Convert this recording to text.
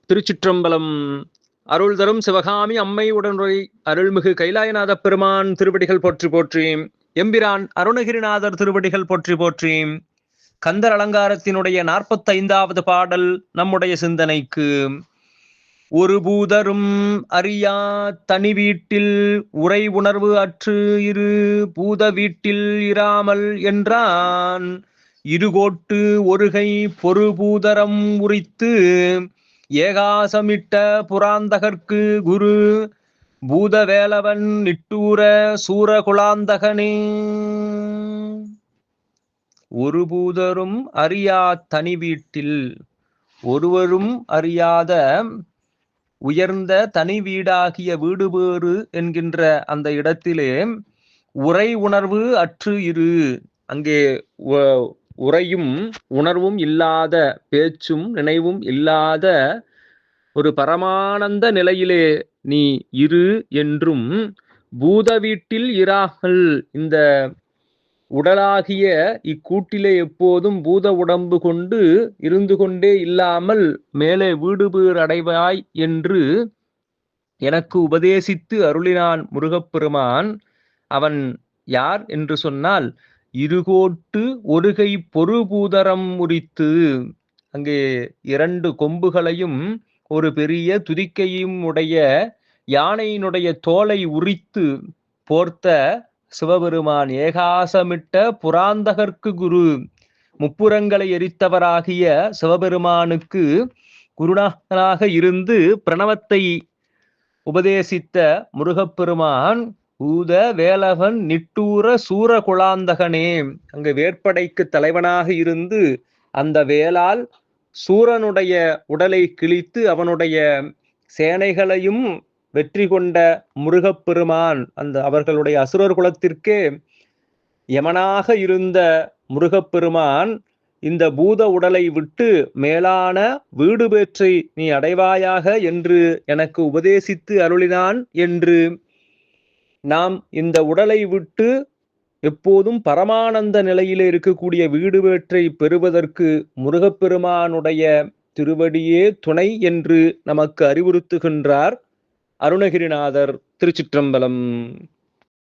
திருச்சிற்றம்பலம். அருள் தரும் சிவகாமி அம்மை உடனுரை அருள்மிகு கைலாயநாத பெருமான் திருவடிகள் போற்றி போற்றி. எம்பிரான் அருணகிரிநாதர் திருவடிகள் போற்றி போற்றி. கந்தர் அலங்காரத்தினுடைய 45வது பாடல் நம்முடைய சிந்தனைக்கு. ஒரு பூதரும் அறியா தனி வீட்டில் உரை உணர்வு அற்று இரு பூத வீட்டில் இராமல் என்றான். இருகோட்டு ஒருகை பொறுபூதரம் உரித்து ஏகாசமிட்ட புராந்தகர்க்கு குரு பூதவேலவன் நிட்டூர சூரகுலாந்தகனே. ஒரு பூதரும் அறியா தனி வீட்டில், ஒருவரும் அறியாத உயர்ந்த தனி வீடாகிய வீடு பேறு என்கின்ற அந்த இடத்திலே உரை உணர்வு அற்று இரு. அங்கே உரையும் உணர்வும் இல்லாத, பேச்சும் நினைவும் இல்லாத ஒரு பரமானந்த நிலையிலே நீ இரு என்றும், பூத வீட்டில் இராமல், இந்த உடலாகிய இக்கூட்டிலே எப்போதும் பூத உடம்பு கொண்டு இருந்து கொண்டே இல்லாமல் மேலே வீடு பேர் அடைவாய் என்று எனக்கு உபதேசித்து அருளினான் முருகப்பெருமான். அவன் யார் என்று சொன்னால், இருகோட்டு ஒருகை பொறுபூதரம் உரித்து, அங்கே 2 கொம்புகளையும் ஒரு பெரிய துதிக்கையும் உடைய யானையினுடைய தோலை உரித்து போர்த்த சிவபெருமான், ஏகாசமிட்ட புராந்தகர்க்கு குரு, முப்புரங்களை எரித்தவராகிய சிவபெருமானுக்கு குருநாதனாக இருந்து பிரணவத்தை உபதேசித்த முருகப்பெருமான் பூத வேலவன் நிட்டூர சூரகுலாந்தகனே. அங்கு வேற்படைக்கு தலைவனாக இருந்து அந்த வேலால் சூரனுடைய உடலை கிழித்து அவனுடைய சேனைகளையும் வெற்றி கொண்ட முருகப்பெருமான், அந்த அவர்களுடைய அசுரர் குலத்திற்கே யமனாக இருந்த முருகப்பெருமான், இந்த பூத உடலை விட்டு மேலான வீடு பேற்றை நீ அடைவாயாக என்று எனக்கு உபதேசித்து அருளினான் என்று நாம் இந்த உடலை விட்டு எப்போதும் பரமானந்த நிலையிலே இருக்கக்கூடிய வீடு பேற்றை பெறுவதற்கு முருகப்பெருமானுடைய திருவடியே துணை என்று நமக்கு அறிவுறுத்துகின்றார் அருணகிரிநாதர். திருச்சிற்றம்பலம்.